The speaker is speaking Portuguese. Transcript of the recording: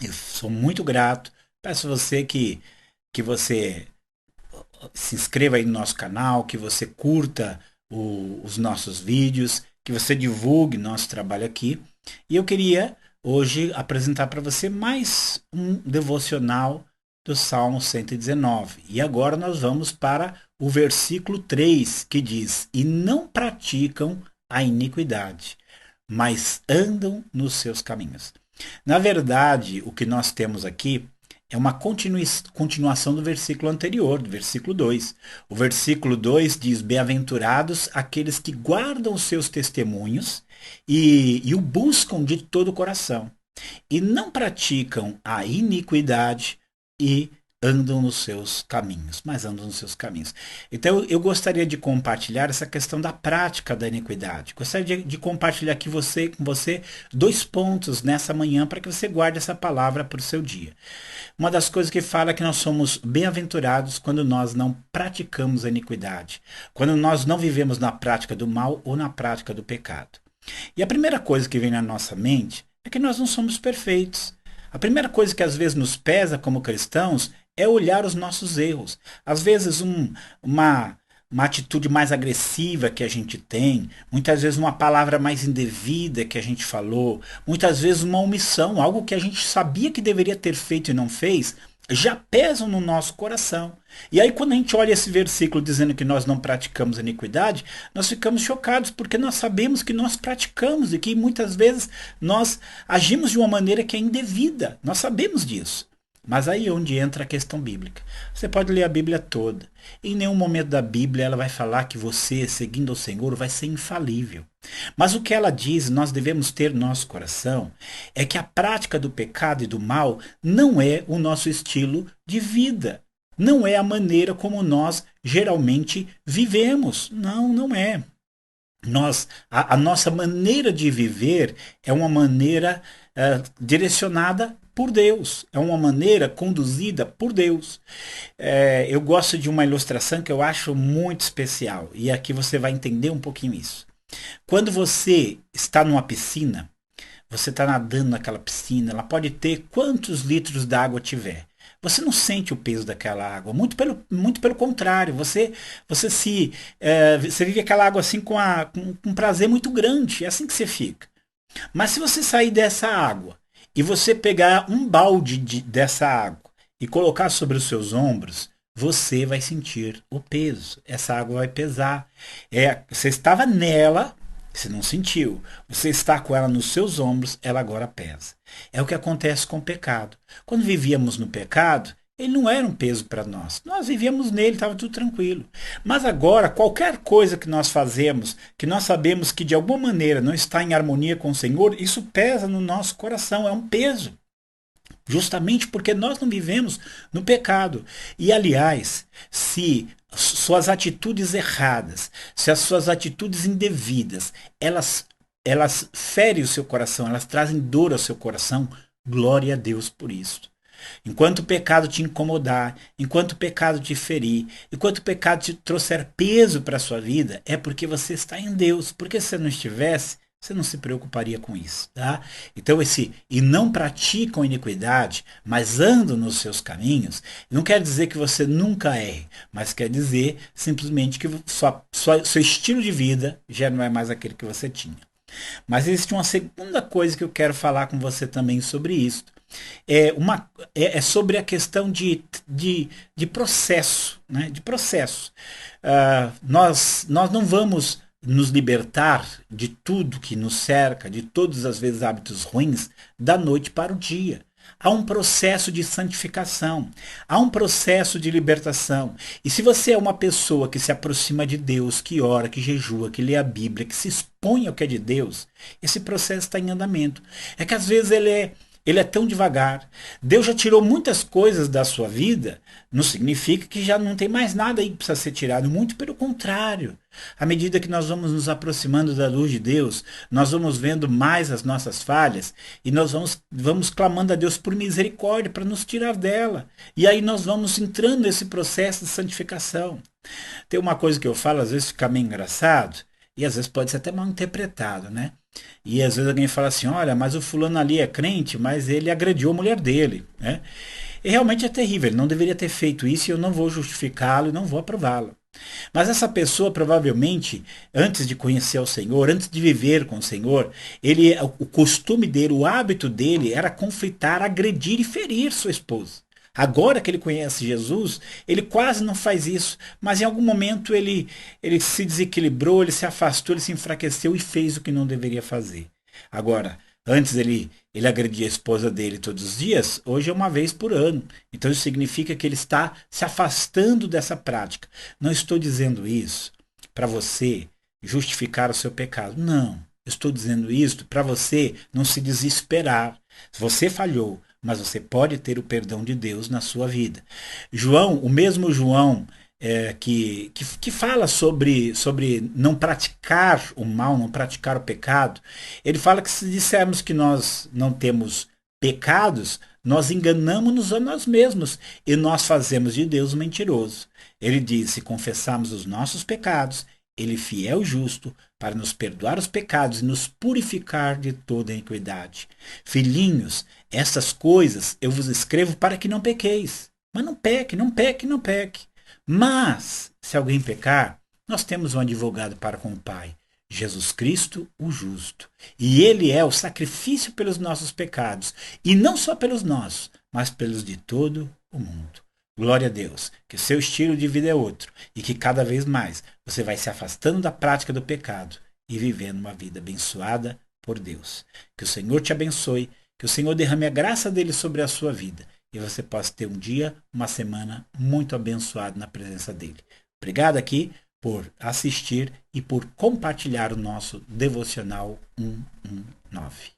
Eu sou muito grato. Peço a você que você se inscreva aí no nosso canal, que você curta os nossos vídeos, que você divulgue nosso trabalho aqui. E eu queria hoje apresentar para você mais um devocional do Salmo 119. E agora nós vamos para o versículo 3, que diz: E não praticam a iniquidade, mas andam nos seus caminhos. Na verdade, o que nós temos aqui é uma continuação do versículo anterior, do versículo 2. O versículo 2 diz: Bem-aventurados aqueles que guardam os seus testemunhos e o buscam de todo o coração, e não praticam a iniquidade e andam nos seus caminhos, mas andam nos seus caminhos. Então eu gostaria de compartilhar essa questão da prática da iniquidade. Gostaria de compartilhar aqui com você dois pontos nessa manhã para que você guarde essa palavra para o seu dia. Uma das coisas que fala é que nós somos bem-aventurados quando nós não praticamos a iniquidade, quando nós não vivemos na prática do mal ou na prática do pecado. E a primeira coisa que vem na nossa mente é que nós não somos perfeitos. A primeira coisa que às vezes nos pesa como cristãos é olhar os nossos erros. Às vezes uma atitude mais agressiva que a gente tem, muitas vezes uma palavra mais indevida que a gente falou, muitas vezes uma omissão, algo que a gente sabia que deveria ter feito e não fez, já pesam no nosso coração. E aí quando a gente olha esse versículo dizendo que nós não praticamos a iniquidade, nós ficamos chocados porque nós sabemos que nós praticamos e que muitas vezes nós agimos de uma maneira que é indevida. Nós sabemos disso. Mas aí é onde entra a questão bíblica. Você pode ler a Bíblia toda. Em nenhum momento da Bíblia ela vai falar que você, seguindo o Senhor, vai ser infalível. Mas o que ela diz, nós devemos ter no nosso coração, é que a prática do pecado e do mal não é o nosso estilo de vida. Não é a maneira como nós geralmente vivemos. Não, não é. A nossa maneira de viver é uma maneira direcionada por Deus, é uma maneira conduzida por Deus. Eu gosto de uma ilustração que eu acho muito especial, e aqui você vai entender um pouquinho isso. Quando você está numa piscina, você está nadando naquela piscina, ela pode ter quantos litros d'água tiver. Você não sente o peso daquela água, muito pelo contrário, você vive aquela água assim com um prazer muito grande, é assim que você fica. Mas se você sair dessa água e você pegar um balde dessa água e colocar sobre os seus ombros, você vai sentir o peso. Essa água vai pesar. Você estava nela, você não sentiu. Você está com ela nos seus ombros, ela agora pesa. É o que acontece com o pecado. Quando vivíamos no pecado, ele não era um peso para nós. Nós vivíamos nele, estava tudo tranquilo. Mas agora, qualquer coisa que nós fazemos, que nós sabemos que de alguma maneira não está em harmonia com o Senhor, isso pesa no nosso coração, é um peso. Justamente porque nós não vivemos no pecado. E aliás, se suas atitudes erradas, se as suas atitudes indevidas, elas ferem o seu coração, elas trazem dor ao seu coração, glória a Deus por isso. Enquanto o pecado te incomodar, enquanto o pecado te ferir, enquanto o pecado te trouxer peso para a sua vida, é porque você está em Deus. Porque se você não estivesse, você não se preocuparia com isso, tá? Então e não praticam iniquidade, mas andam nos seus caminhos, não quer dizer que você nunca erre, mas quer dizer simplesmente que seu estilo de vida já não é mais aquele que você tinha. Mas existe uma segunda coisa que eu quero falar com você também sobre isso. É sobre a questão de processo, né? De processo. Nós não vamos nos libertar de tudo que nos cerca, de todas as vezes hábitos ruins, da noite para o dia. Há um processo de santificação, há um processo de libertação. E se você é uma pessoa que se aproxima de Deus, que ora, que jejua, que lê a Bíblia, que se expõe ao que é de Deus, esse processo está em andamento. É que às vezes ele é tão devagar. Deus já tirou muitas coisas da sua vida, não significa que já não tem mais nada aí que precisa ser tirado. Muito pelo contrário. À medida que nós vamos nos aproximando da luz de Deus, nós vamos vendo mais as nossas falhas e nós vamos clamando a Deus por misericórdia para nos tirar dela. E aí nós vamos entrando nesse processo de santificação. Tem uma coisa que eu falo, às vezes fica meio engraçado, e às vezes pode ser até mal interpretado, né? E às vezes alguém fala assim, olha, mas o fulano ali é crente, mas ele agrediu a mulher dele, né? E realmente é terrível, ele não deveria ter feito isso e eu não vou justificá-lo e não vou aprová-lo. Mas essa pessoa provavelmente, antes de conhecer o Senhor, antes de viver com o Senhor, o costume dele, o hábito dele era conflitar, agredir e ferir sua esposa. Agora que ele conhece Jesus, ele quase não faz isso, mas em algum momento ele se desequilibrou, ele se afastou, ele se enfraqueceu e fez o que não deveria fazer. Agora, antes ele agredia a esposa dele todos os dias, hoje é uma vez por ano. Então isso significa que ele está se afastando dessa prática. Não estou dizendo isso para você justificar o seu pecado. Não. Eu estou dizendo isso para você não se desesperar. Você falhou, mas você pode ter o perdão de Deus na sua vida. João, o mesmo João que fala sobre não praticar o mal, não praticar o pecado, ele fala que se dissermos que nós não temos pecados, nós enganamos-nos a nós mesmos e nós fazemos de Deus um mentiroso. Ele diz: se confessarmos os nossos pecados, ele é fiel e justo para nos perdoar os pecados e nos purificar de toda iniquidade. Filhinhos, essas coisas eu vos escrevo para que não pequeis. Mas não peque, não peque, não peque. Mas, se alguém pecar, nós temos um advogado para com o Pai, Jesus Cristo, o justo. E ele é o sacrifício pelos nossos pecados. E não só pelos nossos, mas pelos de todo o mundo. Glória a Deus, que o seu estilo de vida é outro e que cada vez mais você vai se afastando da prática do pecado e vivendo uma vida abençoada por Deus. Que o Senhor te abençoe, que o Senhor derrame a graça dele sobre a sua vida e você possa ter um dia, uma semana muito abençoado na presença dele. Obrigado aqui por assistir e por compartilhar o nosso devocional 119.